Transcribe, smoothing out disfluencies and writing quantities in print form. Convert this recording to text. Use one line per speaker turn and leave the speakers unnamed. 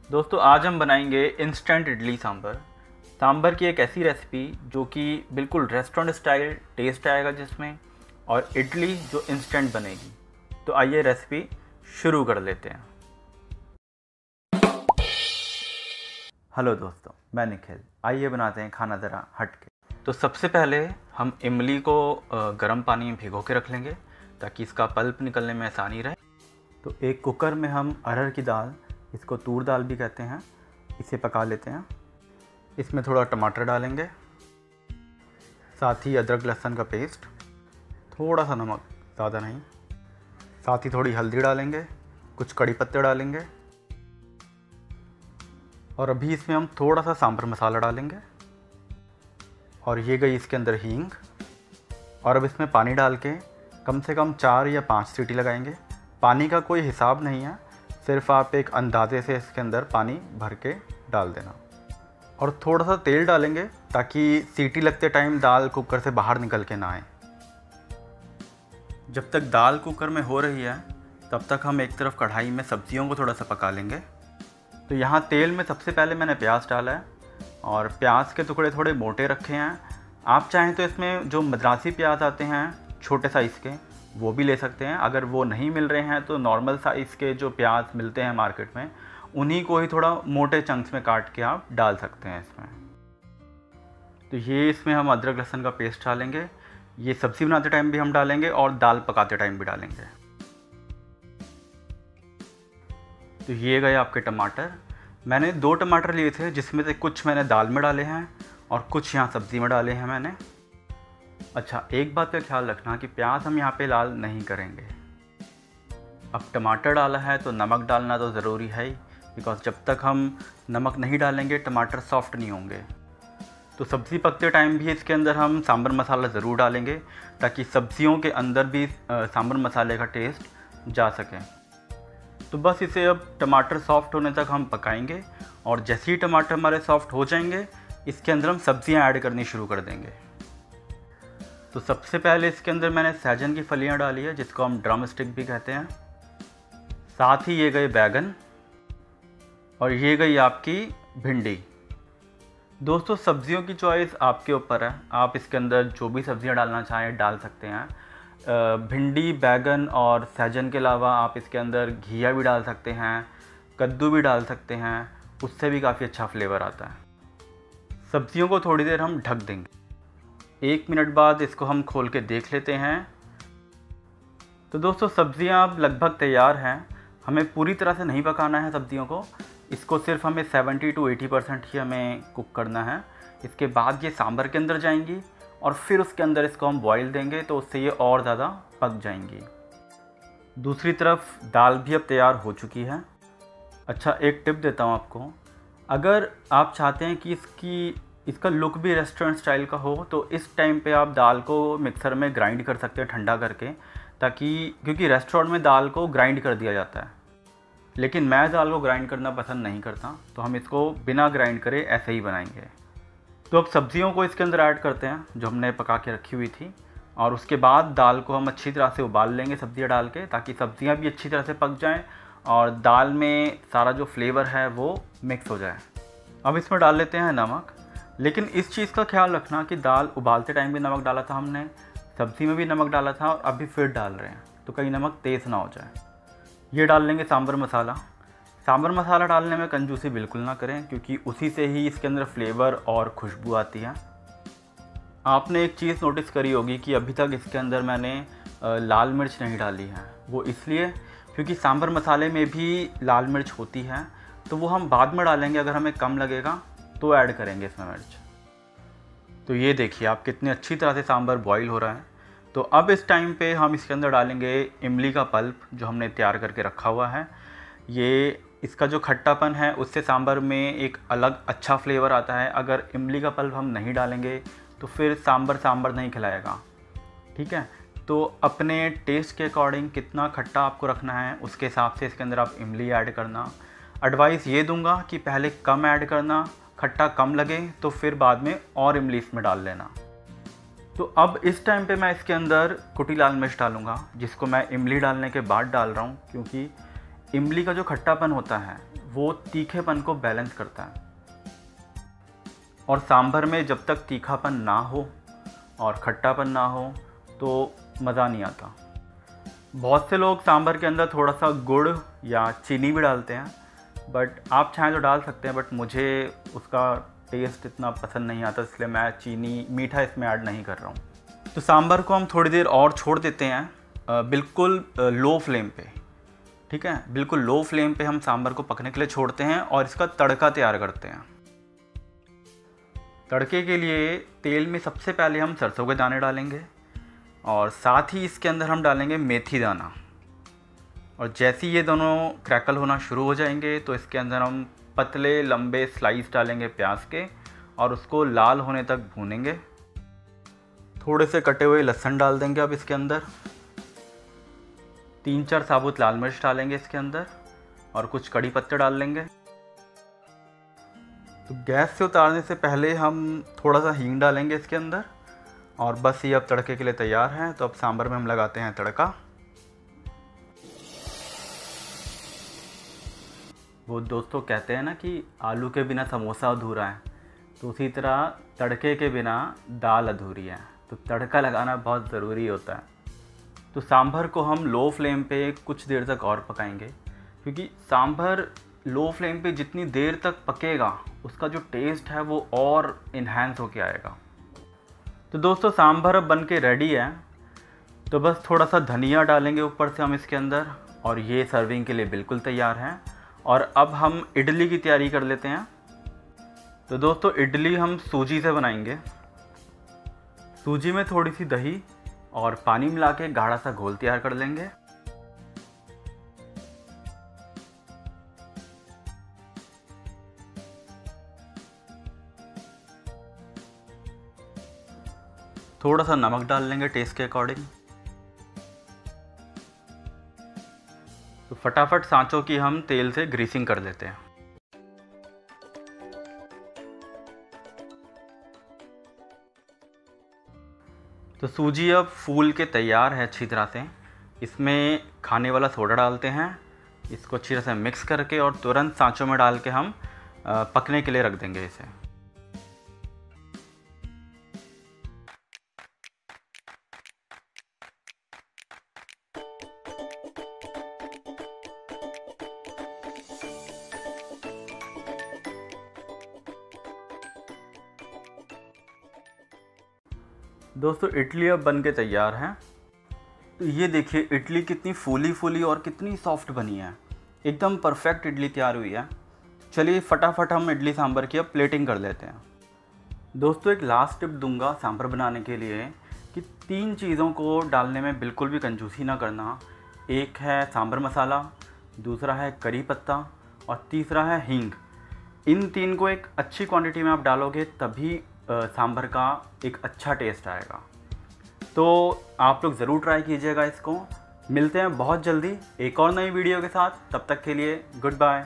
दोस्तों आज हम बनाएंगे इंस्टेंट इडली सांभर। सांभर की एक ऐसी रेसिपी जो कि बिल्कुल रेस्टोरेंट स्टाइल टेस्ट आएगा जिसमें, और इडली जो इंस्टेंट बनेगी। तो आइए रेसिपी शुरू कर लेते हैं। हेलो दोस्तों, मैं निखिल। आइए बनाते हैं खाना ज़रा हट के। तो सबसे पहले हम इमली को गर्म पानी में भिगो के रख लेंगे ताकि इसका पल्प निकलने में आसानी रहे। तो एक कुकर में हम अरहर की दाल, इसको तूर दाल भी कहते हैं, इसे पका लेते हैं। इसमें थोड़ा टमाटर डालेंगे, साथ ही अदरक लहसुन का पेस्ट, थोड़ा सा नमक, ज़्यादा नहीं, साथ ही थोड़ी हल्दी डालेंगे, कुछ कड़ी पत्ते डालेंगे, और अभी इसमें हम थोड़ा सा सांभर मसाला डालेंगे, और ये गई इसके अंदर हींग। और अब इसमें पानी डाल के कम से कम 4 या 5 सीटी लगाएंगे। पानी का कोई हिसाब नहीं है, सिर्फ आप एक अंदाजे से इसके अंदर पानी भर के डाल देना। और थोड़ा सा तेल डालेंगे ताकि सीटी लगते टाइम दाल कुकर से बाहर निकल के ना आए। जब तक दाल कुकर में हो रही है तब तक हम एक तरफ कढ़ाई में सब्जियों को थोड़ा सा पका लेंगे। तो यहाँ तेल में सबसे पहले मैंने प्याज डाला है, और प्याज के टुकड़े थोड़े मोटे रखे हैं। आप चाहें तो इसमें जो मद्रासी प्याज आते हैं छोटे साइज़ के, वो भी ले सकते हैं। अगर वो नहीं मिल रहे हैं तो नॉर्मल साइज़ के जो प्याज मिलते हैं मार्केट में, उन्हीं को ही थोड़ा मोटे चंक्स में काट के आप डाल सकते हैं इसमें। तो ये इसमें हम अदरक लहसुन का पेस्ट डालेंगे। ये सब्ज़ी बनाते टाइम भी हम डालेंगे और दाल पकाते टाइम भी डालेंगे। तो ये गए आपके टमाटर। मैंने 2 टमाटर लिए थे, जिसमें से कुछ मैंने दाल में डाले हैं और कुछ यहाँ सब्ज़ी में डाले हैं मैंने। अच्छा, एक बात का ख्याल रखना कि प्याज हम यहाँ पे लाल नहीं करेंगे। अब टमाटर डाला है तो नमक डालना तो ज़रूरी है ही, बिकॉज़ जब तक हम नमक नहीं डालेंगे टमाटर सॉफ्ट नहीं होंगे। तो सब्ज़ी पकते टाइम भी इसके अंदर हम सांभर मसाला ज़रूर डालेंगे ताकि सब्जियों के अंदर भी सांभर मसाले का टेस्ट जा सके। तो बस इसे अब टमाटर सॉफ्ट होने तक हम पकाएंगे, और जैसे ही टमाटर हमारे सॉफ्ट हो जाएंगे इसके अंदर हम सब्जियां ऐड करनी शुरू कर देंगे। तो सबसे पहले इसके अंदर मैंने सहजन की फलियां डाली है, जिसको हम ड्रम स्टिक भी कहते हैं। साथ ही ये गए बैगन, और ये गई आपकी भिंडी। दोस्तों सब्जियों की चॉइस आपके ऊपर है, आप इसके अंदर जो भी सब्जियां डालना चाहें डाल सकते हैं। भिंडी, बैगन और सहजन के अलावा आप इसके अंदर घिया भी डाल सकते हैं, कद्दू भी डाल सकते हैं, उससे भी काफ़ी अच्छा फ्लेवर आता है। सब्जियों को थोड़ी देर हम ढक देंगे। 1 मिनट बाद इसको हम खोल के देख लेते हैं। तो दोस्तों सब्जियां अब लगभग तैयार हैं। हमें पूरी तरह से नहीं पकाना है सब्जियों को, इसको सिर्फ हमें 70 to 80% ही हमें कुक करना है। इसके बाद ये सांभर के अंदर जाएंगी और फिर उसके अंदर इसको हम बॉईल देंगे, तो उससे ये और ज़्यादा पक जाएंगी। दूसरी तरफ दाल भी अब तैयार हो चुकी है। अच्छा, एक टिप देता हूँ आपको, अगर आप चाहते हैं कि इसका लुक भी रेस्टोरेंट स्टाइल का हो, तो इस टाइम पे आप दाल को मिक्सर में ग्राइंड कर सकते हैं ठंडा करके, ताकि क्योंकि रेस्टोरेंट में दाल को ग्राइंड कर दिया जाता है, लेकिन मैं दाल को ग्राइंड करना पसंद नहीं करता, तो हम इसको बिना ग्राइंड करे ऐसे ही बनाएंगे। तो अब सब्जियों को इसके अंदर ऐड करते हैं जो हमने पका के रखी हुई थी, और उसके बाद दाल को हम अच्छी तरह से उबाल लेंगे सब्जियां डाल के, ताकि सब्जियां भी अच्छी तरह से पक जाएं और दाल में सारा जो फ्लेवर है वो मिक्स हो जाए। अब इसमें डाल लेते हैं नमक, लेकिन इस चीज़ का ख्याल रखना कि दाल उबालते टाइम भी नमक डाला था हमने, सब्ज़ी में भी नमक डाला था और अभी फिर डाल रहे हैं, तो कहीं नमक तेज़ ना हो जाए। ये डाल लेंगे सांभर मसाला। सांभर मसाला डालने में कंजूसी बिल्कुल ना करें, क्योंकि उसी से ही इसके अंदर फ्लेवर और खुशबू आती है। आपने एक चीज़ नोटिस करी होगी कि अभी तक इसके अंदर मैंने लाल मिर्च नहीं डाली है। वो इसलिए क्योंकि सांभर मसाले में भी लाल मिर्च होती है, तो वो हम बाद में डालेंगे। अगर हमें कम लगेगा तो ऐड करेंगे इसमें मिर्च। तो ये देखिए आप कितनी अच्छी तरह से सांभर बॉईल हो रहा है। तो अब इस टाइम पे हम इसके अंदर डालेंगे इमली का पल्प जो हमने तैयार करके रखा हुआ है। ये इसका जो खट्टापन है उससे सांभर में एक अलग अच्छा फ्लेवर आता है। अगर इमली का पल्प हम नहीं डालेंगे तो फिर सांभर नहीं खिलाएगा। ठीक है, तो अपने टेस्ट के अकॉर्डिंग कितना खट्टा आपको रखना है उसके हिसाब से इसके अंदर आप इमली ऐड करना। एडवाइस ये दूंगा कि पहले कम ऐड करना, खट्टा कम लगे तो फिर बाद में और इमली इसमें डाल लेना। तो अब इस टाइम पे मैं इसके अंदर कुटी लाल मिर्च डालूंगा, जिसको मैं इमली डालने के बाद डाल रहा हूँ, क्योंकि इमली का जो खट्टापन होता है वो तीखेपन को बैलेंस करता है। और सांभर में जब तक तीखापन ना हो और खट्टापन ना हो तो मज़ा नहीं आता। बहुत से लोग सांभर के अंदर थोड़ा सा गुड़ या चीनी भी डालते हैं, बट आप चाहें तो डाल सकते हैं, बट मुझे उसका टेस्ट इतना पसंद नहीं आता, इसलिए मैं चीनी मीठा इसमें ऐड नहीं कर रहा हूँ। तो सांभर को हम थोड़ी देर और छोड़ देते हैं, बिल्कुल लो फ्लेम पे। ठीक है, बिल्कुल लो फ्लेम पे हम सांभर को पकने के लिए छोड़ते हैं और इसका तड़का तैयार करते हैं। तड़के के लिए तेल में सबसे पहले हम सरसों के दाने डालेंगे और साथ ही इसके अंदर हम डालेंगे मेथी दाना। और जैसे ही ये दोनों क्रैकल होना शुरू हो जाएंगे तो इसके अंदर हम पतले लंबे स्लाइस डालेंगे प्याज के और उसको लाल होने तक भूनेंगे। थोड़े से कटे हुए लहसुन डाल देंगे अब इसके अंदर, 3-4 साबुत लाल मिर्च डालेंगे इसके अंदर और कुछ कड़ी पत्ते डाल लेंगे। तो गैस से उतारने से पहले हम थोड़ा सा हींग डालेंगे इसके अंदर और बस ये अब तड़के के लिए तैयार है। तो अब सांभर में हम लगाते हैं तड़का। वो दोस्तों कहते हैं ना कि आलू के बिना समोसा अधूरा है, तो उसी तरह तड़के के बिना दाल अधूरी है। तो तड़का लगाना बहुत ज़रूरी होता है। तो सांभर को हम लो फ्लेम पे कुछ देर तक और पकाएंगे, क्योंकि सांभर लो फ्लेम पे जितनी देर तक पकेगा उसका जो टेस्ट है वो और इन्हांस होके आएगा। तो दोस्तों सांभर अब बन के रेडी है। तो बस थोड़ा सा धनिया डालेंगे ऊपर से हम इसके अंदर और ये सर्विंग के लिए बिल्कुल तैयार है। और अब हम इडली की तैयारी कर लेते हैं। तो दोस्तों इडली हम सूजी से बनाएंगे। सूजी में थोड़ी सी दही और पानी मिला के गाढ़ा सा घोल तैयार कर लेंगे। थोड़ा सा नमक डाल लेंगे टेस्ट के अकॉर्डिंग। तो फटाफट सांचों की हम तेल से ग्रीसिंग कर लेते हैं। तो सूजी अब फूल के तैयार है अच्छी तरह से। इसमें खाने वाला सोडा डालते हैं, इसको अच्छी तरह से मिक्स करके और तुरंत सांचों में डाल के हम पकने के लिए रख देंगे इसे। दोस्तों इडली अब बन के तैयार है। तो ये देखिए इडली कितनी फूली फूली और कितनी सॉफ्ट बनी है, एकदम परफेक्ट इडली तैयार हुई है। चलिए फटाफट हम इडली सांभर की अब प्लेटिंग कर लेते हैं। दोस्तों एक लास्ट टिप दूंगा सांभर बनाने के लिए कि 3 चीज़ों को डालने में बिल्कुल भी कंजूसी ना करना। एक है सांभर मसाला, दूसरा है करी पत्ता और तीसरा है हींग। इन 3 को एक अच्छी क्वांटिटी में आप डालोगे तभी सांभर का एक अच्छा टेस्ट आएगा। तो आप लोग ज़रूर ट्राई कीजिएगा इसको। मिलते हैं बहुत जल्दी एक और नई वीडियो के साथ, तब तक के लिए गुड बाय।